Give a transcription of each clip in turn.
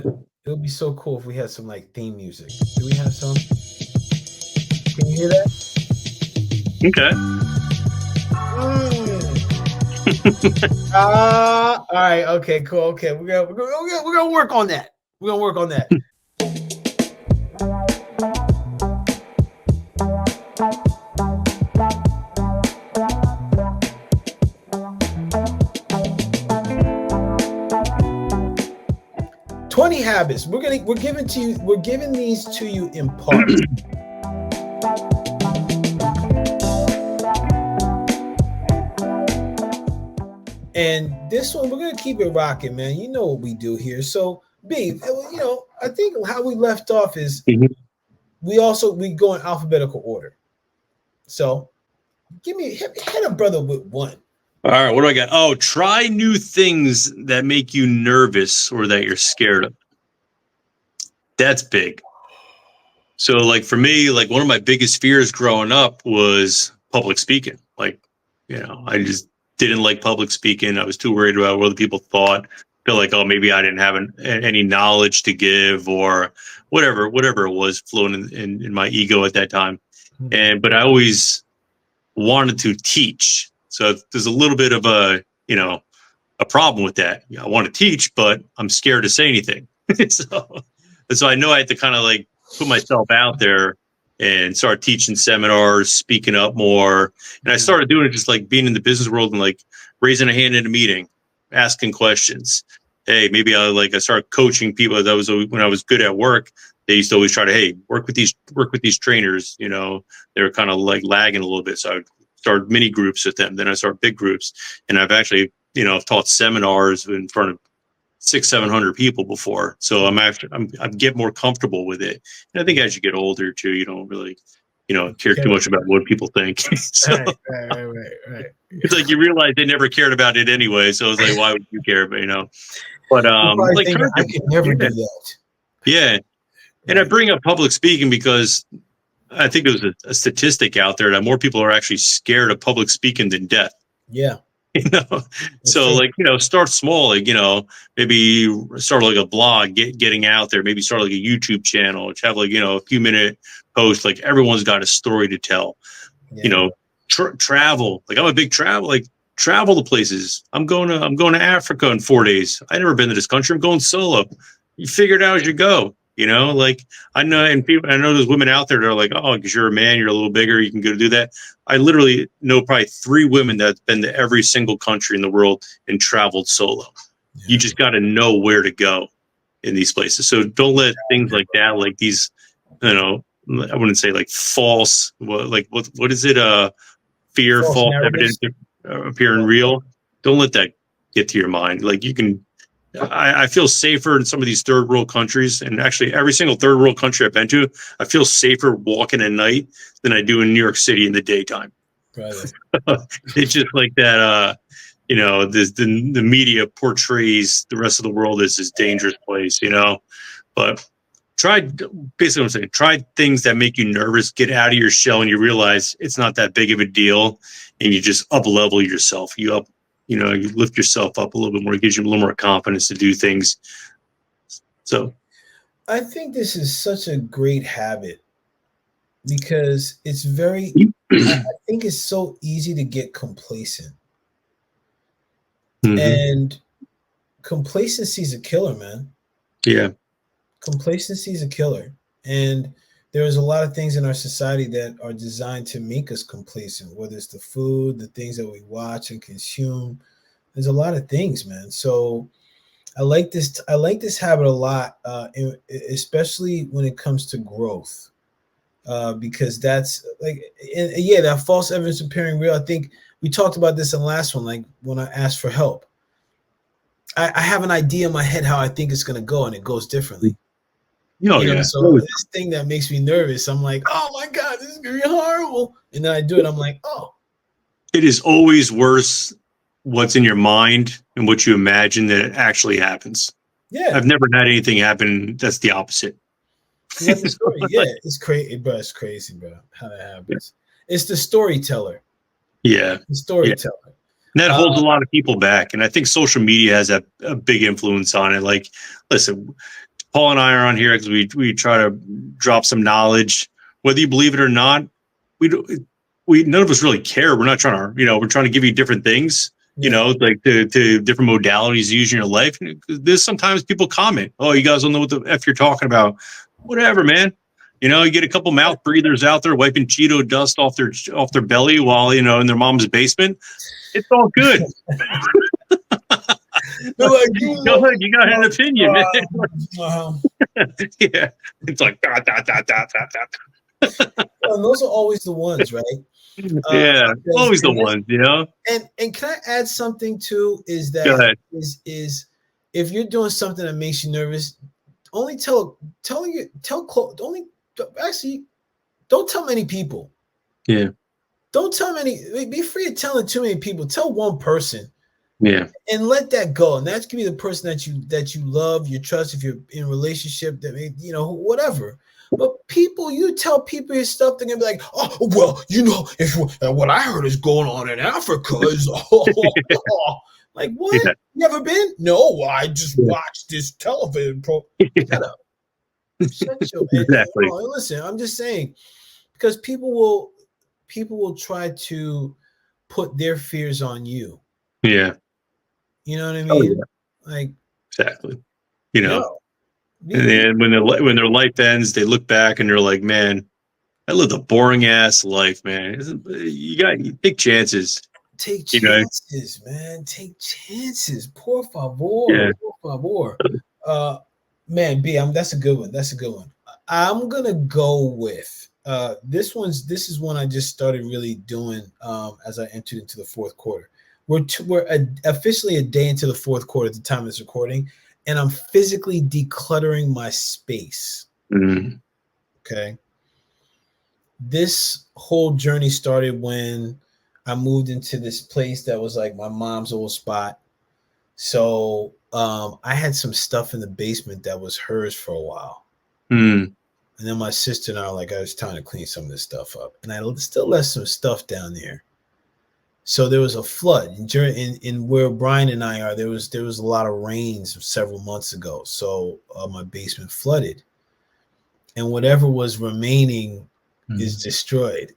what? It would be so cool if we had some like theme music. Do we have some? Can you hear that? Okay. Mm. All right. Okay. Cool. Okay. We're gonna work on that. We're gonna work on that. 20 habits. We're giving these to you in parts. And this one, we're gonna keep it rocking, man. You know what we do here. So, B, I think how we left off is Mhm. we go in alphabetical order. So, hit a brother with one. All right, what do I got? Oh, try new things that make you nervous or that you're scared of. That's big. So, like for me, like one of my biggest fears growing up was public speaking. Like, I just didn't like public speaking. I was too worried about what other people thought. Feel like, oh, maybe I didn't have any knowledge to give or whatever it was floating in my ego at that time. But I always wanted to teach. So there's a little bit of a problem with that. I want to teach, but I'm scared to say anything. so I know I had to kind of like put myself out there and start teaching seminars, speaking up more. And I started doing it just like being in the business world and like raising a hand in a meeting, asking questions. Hey, maybe I started coaching people. That was when I was good at work. They used to always try to, hey, work with these trainers. They were kind of like lagging a little bit. So I would start mini groups with them. Then I start big groups. And I've actually, I've taught seminars in front of 600-700 people before. So I get more comfortable with it. And I think as you get older too, you don't really, care too much about what people think. So Right. it's like you realize they never cared about it anyway. So it's like, why would you care? But like thinking, I could never do that. Yeah. And I bring up public speaking because I think there's a statistic out there that more people are actually scared of public speaking than death. Yeah. So like, start small, like, maybe start like a blog, getting out there, maybe start like a YouTube channel, which have like, a few minute post, like everyone's got a story to tell, travel. Like I'm a big travel to places. I'm going to Africa in 4 days. I never been to this country. I'm going solo. You figure it out as you go. Like I know there's women out there that are like, oh, because you're a man, you're a little bigger, you can go do that. I literally know probably 3 women that's been to every single country in the world and traveled solo. Yeah. You just got to know where to go in these places. So don't let things like that, like these, I wouldn't say like false, what is it? Fear, false evidence appearing real. Don't let that get to your mind. Like you can. I feel safer in some of these third world countries, and actually every single third world country I've been to, I feel safer walking at night than I do in New York City in the daytime. Right. It's just like that, the media portrays the rest of the world as this dangerous place, but basically what I'm saying, try things that make you nervous, get out of your shell, and you realize it's not that big of a deal, and you just up level yourself. You lift yourself up a little bit more. It gives you a little more confidence to do things. So I think this is such a great habit because it's I think it's so easy to get complacent. Mm-hmm. And complacency is a killer, man. Yeah. Complacency is a killer. And there's a lot of things in our society that are designed to make us complacent, whether it's the food, the things that we watch and consume. There's a lot of things, man. So I like this habit a lot, especially when it comes to growth, because that's like, that false evidence appearing real. I think we talked about this in the last one, like when I asked for help. I have an idea in my head how I think it's going to go, and it goes differently. So this thing that makes me nervous, I'm like, oh my God, this is gonna be horrible. And then I do it, I'm like, oh. It is always worse what's in your mind and what you imagine that it actually happens. Yeah. I've never had anything happen that's the opposite. That's the story. Yeah, it's crazy, bro. It's crazy, bro, how that happens. Yeah. It's the storyteller. Yeah. The storyteller. Yeah. And that holds a lot of people back. And I think social media has a big influence on it. Like, listen, Paul and I are on here because we try to drop some knowledge, whether you believe it or not. We none of us really care. We're not trying to, we're trying to give you different things, like to different modalities you use in your life. There's sometimes people comment, "Oh, you guys don't know what the F you're talking about." Whatever, man. You get a couple mouth breathers out there wiping Cheeto dust off their belly while, in their mom's basement. It's all good. They're like, Go ahead. You got an opinion, man. Well, Yeah. It's like, those are always the ones, right? yeah. Always the And ones, And can I add something too? Is Go that ahead. is if you're doing something that makes you nervous, only actually don't tell many people. Yeah. Don't tell many. Be free of telling too many people. Tell one person. Yeah. And let that go. And that's gonna be the person that you love, you trust. If you're in a relationship, that whatever. But you tell people your stuff, they're gonna be like, "Oh, well, if what I heard is going on in Africa is like what? Yeah. You ever been? No, I just watched this television pro. Shut up. Shut your Exactly. and listen. I'm just saying because people will try to put their fears on you. Yeah. You know what I Oh, mean? yeah. Like, Exactly. yo, And then when their life ends, they look back and they're like, "Man, I lived a boring ass life, man." You take chances. take chances, man. Take chances. Por favor. Yeah. Por favor. Man, that's a good one. That's a good one. I'm gonna go with this is one I just started really doing as I entered into the fourth quarter. We're officially a day into the fourth quarter at the time of this recording, and I'm physically decluttering my space. Mm. Okay. This whole journey started when I moved into this place that was like my mom's old spot. So I had some stuff in the basement that was hers for a while. Mm. And then my sister and I were like, I was trying to clean some of this stuff up. And I still left some stuff down there. So there was a flood in where Brian and I are. There was a lot of rains several months ago. So my basement flooded. And whatever was remaining is destroyed.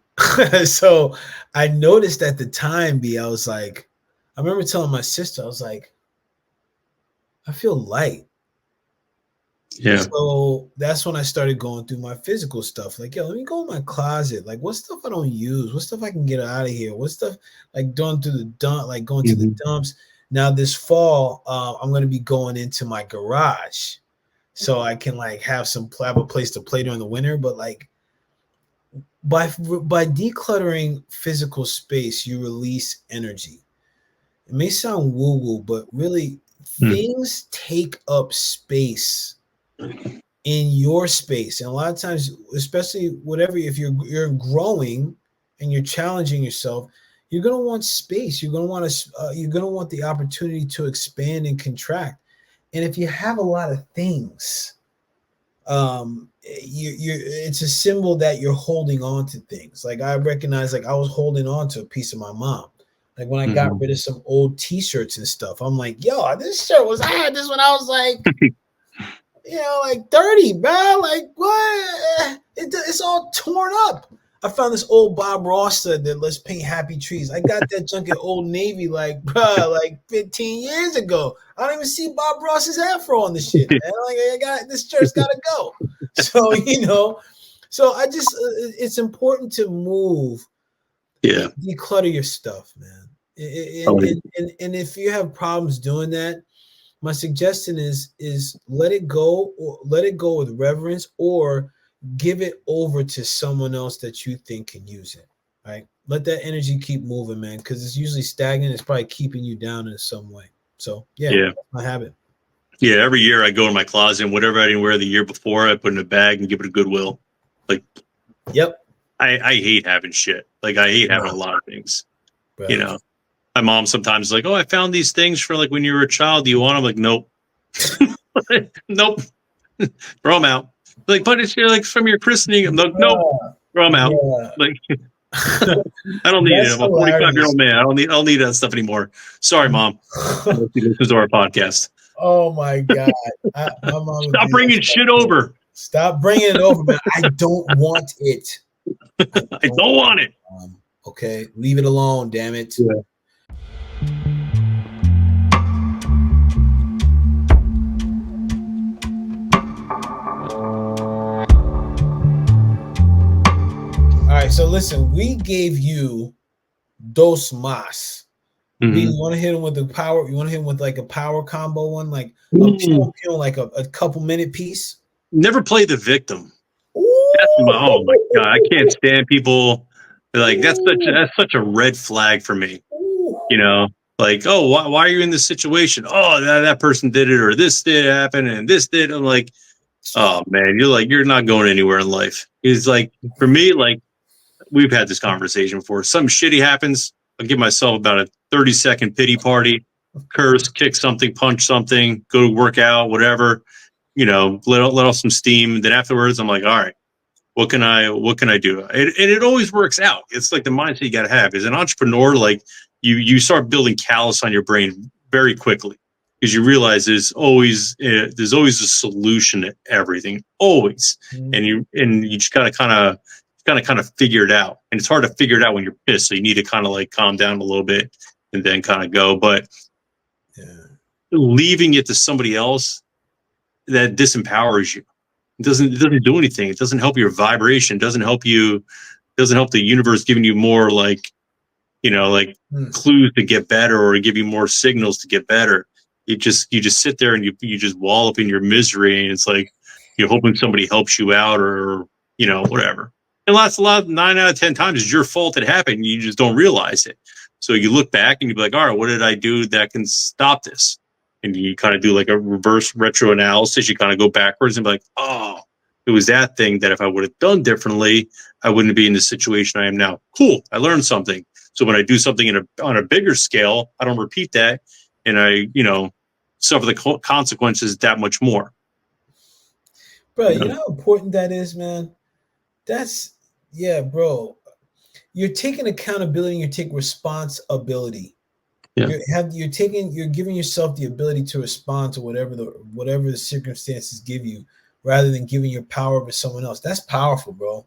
So I noticed at the time, I was like, I remember telling my sister, I was like, I feel light. Yeah. So that's when I started going through my physical stuff. Like, yo, let me go in my closet. Like, what stuff I don't use? What stuff I can get out of here? What stuff like going to the dumps. Now this fall, I'm going to be going into my garage, so I can like have a place to play during the winter. But like by decluttering physical space, you release energy. It may sound woo-woo, but really things take up space in your space. And a lot of times, especially if you're growing and you're challenging yourself, you're going to want space. You're going to want the opportunity to expand and contract. And if you have a lot of things, it's a symbol that you're holding on to things. Like I recognize, like I was holding on to a piece of my mom. Like when I got rid of some old t-shirts and stuff, I'm like, yo, this shirt I had this when I was like, like 30, bro. Like what? It's all torn up. I found this old Bob Ross that let's paint happy trees. I got that junk at Old Navy, like 15 years ago. I don't even see Bob Ross's afro on the shit, man. Like this shirt's got to go. So so I just it's important to move. Yeah. Declutter your stuff, man. And if you have problems doing that, my suggestion is let it go, or let it go with reverence, or give it over to someone else that you think can use it. Right? Let that energy keep moving, man, because it's usually stagnant. It's probably keeping you down in some way. So that's my habit. Yeah, every year I go in my closet and whatever I didn't wear the year before, I put in a bag and give it a Goodwill. Like, yep. I hate having shit. Like I hate having a lot of things. Right. My mom sometimes is like, "Oh, I found these things for like when you were a child. Do you want them?" Like, nope. Nope. Throw them out. Like, but it's like from your christening. I'm like, nope. Throw them out. Like, I don't need it. I'm a 45-year-old man. I don't need that stuff anymore. Sorry, Mom. This is our podcast. Oh my God. My mom would Stop be bringing upset. shit over. Stop bringing it over, man. I don't want it. I I don't. don't want it. Okay, leave it alone. Damn it. Yeah. All right. So listen, we gave you dos más. B, you want to hit him with the power? You want to hit him with like a power combo one, like a pew, like a couple minute piece? Never play the victim. Oh my God, I can't Ooh. stand people like Ooh. that's such a red flag for me. Ooh. You know, like, oh, why are you in this situation? Oh, that person did it, or this did happen, and this did. I'm like, oh man, you're not going anywhere in life. It's like for me, like we've had this conversation before. Something shitty happens, I'll give myself about a 30-second pity party, curse, kick something, punch something, go to work out, whatever. Let off some steam. And then afterwards, I'm like, all right, what can I do? And it always works out. It's like the mindset you got to have as an entrepreneur. Like you start building callus on your brain very quickly because you realize there's always a solution to everything, always. And you just gotta kind of figure it out. And it's hard to figure it out when you're pissed. So you need to kind of like calm down a little bit and then kind of go. But Yeah. leaving it to somebody else, that disempowers you. It doesn't do anything. It doesn't help your vibration. Doesn't help the universe giving you more like Hmm. clues to get better or give you more signals to get better. You just sit there and you just wall up in your misery, and it's like you're hoping somebody helps you out or whatever. And that's a lot. 9 out of 10 times it's your fault it happened. You just don't realize it. So you look back and you be like, all right, what did I do that can stop this? And you kind of do like a reverse retro analysis. You kind of go backwards and be like, oh, it was that thing that if I would have done differently, I wouldn't be in the situation I am now. Cool. I learned something. So when I do something on a bigger scale, I don't repeat that, and I suffer the consequences that much more. Bro, You you know? know how important that is, man? That's, yeah, bro. You're taking accountability and you're taking responsibility. Yeah. You're giving yourself the ability to respond to whatever the circumstances give you, rather than giving your power to someone else. That's powerful, bro.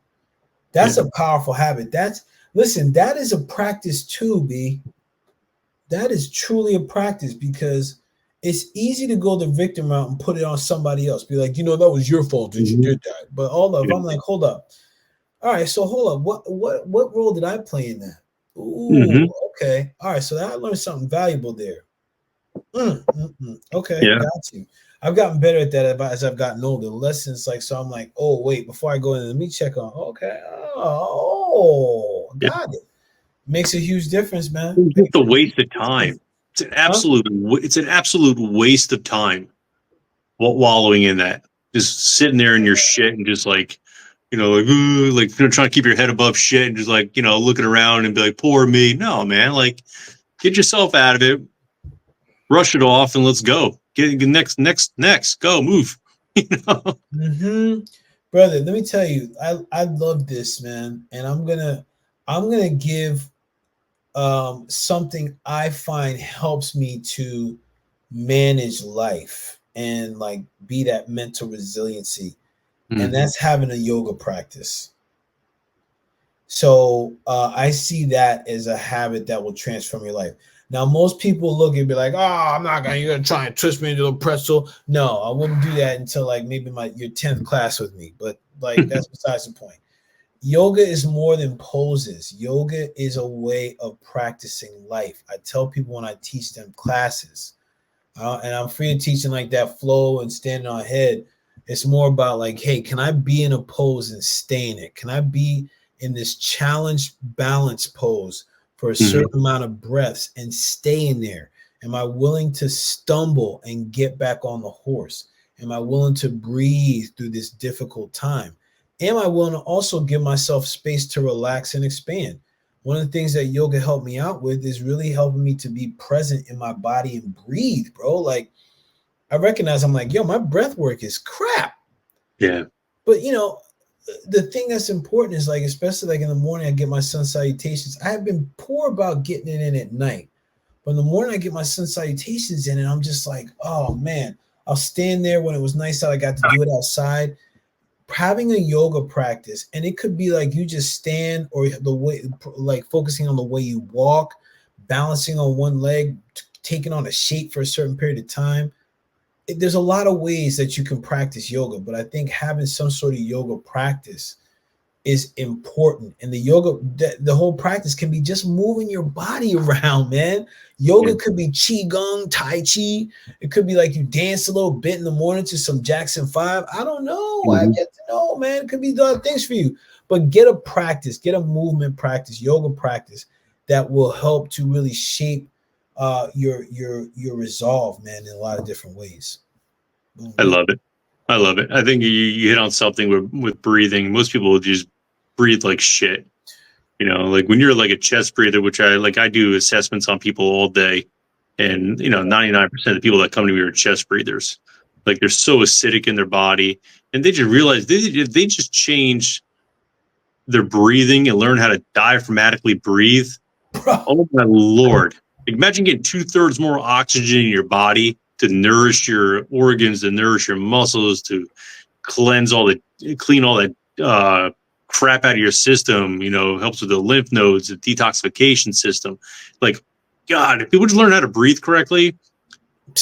That's Yeah. a powerful habit. Listen, that is a practice too, B. That is truly a practice, because it's easy to go the victim route and put it on somebody else. Be like, that was your fault that you Mhm. did that. But hold up, Yeah. I'm like, hold up. All right, so hold up. What role did I play in that? Ooh, Mhm. okay. All right, so I learned something valuable there. Okay, Yeah. got you. I've gotten better at that as I've gotten older. Lessons like, so I'm like, oh wait, before I go in, let me check on. Okay, Yeah. got it. Makes a huge difference, man. It's just Makes a a huge waste of difference. time. Huh? It's an absolute waste of time wallowing in that. Just sitting there in your shit and just like, like, ooh, like trying to keep your head above shit and just like, looking around and be like, poor me. No, man, like get yourself out of it, brush it off, and let's go. Get next, go, move. you know? Mm-hmm. Brother, let me tell you, I love this, man, and I'm gonna give something I find helps me to manage life and like be that mental resiliency, and Mm-hmm. that's having a yoga practice. So I see that as a habit that will transform your life. Now, most people look and be like, "Oh, I'm not gonna. You're gonna try and twist me into a pretzel." No, I wouldn't do that until like maybe your 10th class with me. But like that's besides the point. Yoga is more than poses. Yoga is a way of practicing life. I tell people when I teach them classes, and I'm free to teaching like that flow and standing on head. It's more about like, hey, can I be in a pose and stay in it? Can I be in this challenge balance pose for a Mm-hmm. certain amount of breaths and stay in there? Am I willing to stumble and get back on the horse? Am I willing to breathe through this difficult time? Am I willing to also give myself space to relax and expand? One of the things that yoga helped me out with is really helping me to be present in my body and breathe, bro. Like I recognize I'm like, yo, my breath work is crap. Yeah. But the thing that's important is like, especially like in the morning, I get my sun salutations. I have been poor about getting it in at night. But in the morning, I get my sun salutations in, and I'm just like, oh man, I'll stand there when it was nice out. I got to do it outside. Having a yoga practice, and it could be like you just stand, or the way, like focusing on the way you walk, balancing on one leg, taking on a shape for a certain period of time. There's a lot of ways that you can practice yoga, but I think having some sort of yoga practice is important. And the yoga, the whole practice can be just moving your body around, man. Yeah. Yoga could be qigong, tai chi. It could be like you dance a little bit in the morning to some Jackson 5. I don't know. I Mhm. get to know, man. It could be other things for you. But get a practice, get a movement practice, yoga practice that will help to really shape your resolve, man, in a lot of different ways. I love it. I love it. I think you hit on something with breathing. Most people will just breathe like shit. You know, like when you're like a chest breather, which I do assessments on people all day, and 99% of the people that come to me are chest breathers. Like they're so acidic in their body, and they just realize they just change their breathing and learn how to diaphragmatically breathe. Bro. Oh my lord! Imagine getting 2/3 more oxygen in your body to nourish your organs, to nourish your muscles, to clean all that crap out of your system. Helps with the lymph nodes, the detoxification system. Like, God, if people just learn how to breathe correctly,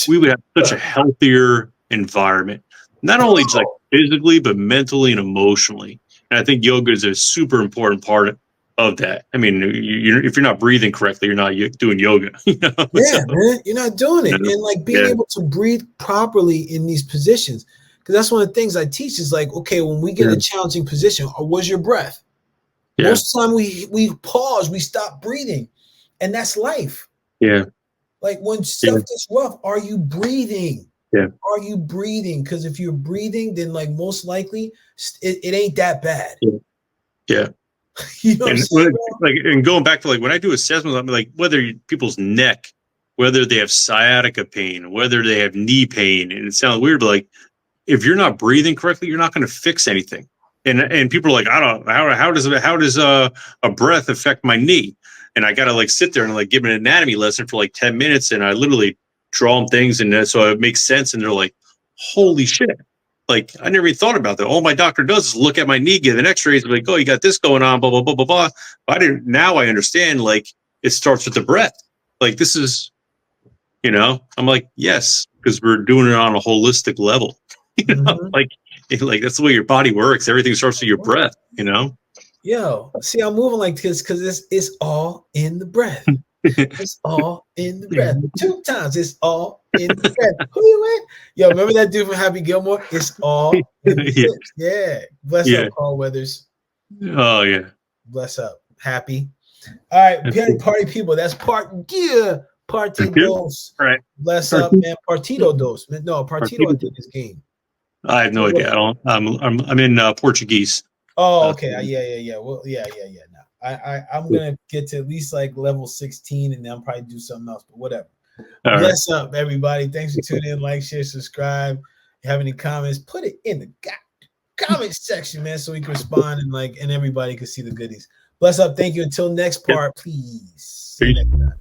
we would have such a healthier environment, not only just like Bro. physically, but mentally and emotionally. And I think yoga is a super important part of that. I mean, if you're not breathing correctly, you're not doing yoga. So, Yeah, man, you're not doing it. And like being yeah, able to breathe properly in these positions. Because that's one of the things I teach is like, okay, when we get in yeah, a challenging position, where's your breath? yeah, Most of the time we pause, we stop breathing. And that's life. yeah, Like when yeah, stuff gets rough, are you breathing? yeah, Are you breathing? Because if you're breathing, then like most likely it ain't that bad. yeah, yeah. You know what I'm And saying, bro? and going back to like when I do assessments, I'm like whether people's neck, whether they have sciatica pain, whether they have knee pain, and it sounds weird, but like if you're not breathing correctly, you're not going to fix anything. And people are like, I don't how does a breath affect my knee? And I got to like sit there and like give an anatomy lesson for like 10 minutes, and I literally draw them things, and so it makes sense. And they're like, holy shit. Like I never even thought about that. All my doctor does is look at my knee, give an X-rays, like, oh, you got this going on, blah blah blah blah blah. But I didn't. Now I understand. Like it starts with the breath. Like this is, I'm like, yes, because we're doing it on a holistic level. Mhm. Like that's the way your body works. Everything starts with your breath. Yo, see, I'm moving like this because it's all in the breath. It's all in the breath. 2 times. It's all in the breath. Who you with? Yo, remember that dude from Happy Gilmore? It's all in the Yeah, lips. Yeah. Bless yeah. up, Carl Weathers. Oh yeah. Bless up. Happy. All right, That's good. party people. That's part gear. That's Parte good. dos. All right. Bless up, Partito. man. Partido dos. No, partido I Partito. think is game. I have no idea. I don't. I'm in Portuguese. Oh, Uh, okay. Yeah. Well, yeah. No, I'm all gonna get to at least like level 16, and then I'll probably do something else. But whatever. right. Bless up, everybody. Thanks for tuning in. Like, share, subscribe. If you have any comments, put it in the comment section, man, so we can respond and everybody can see the goodies. Bless up. Thank you. Until next Yep. part, please. See you Peace. next time.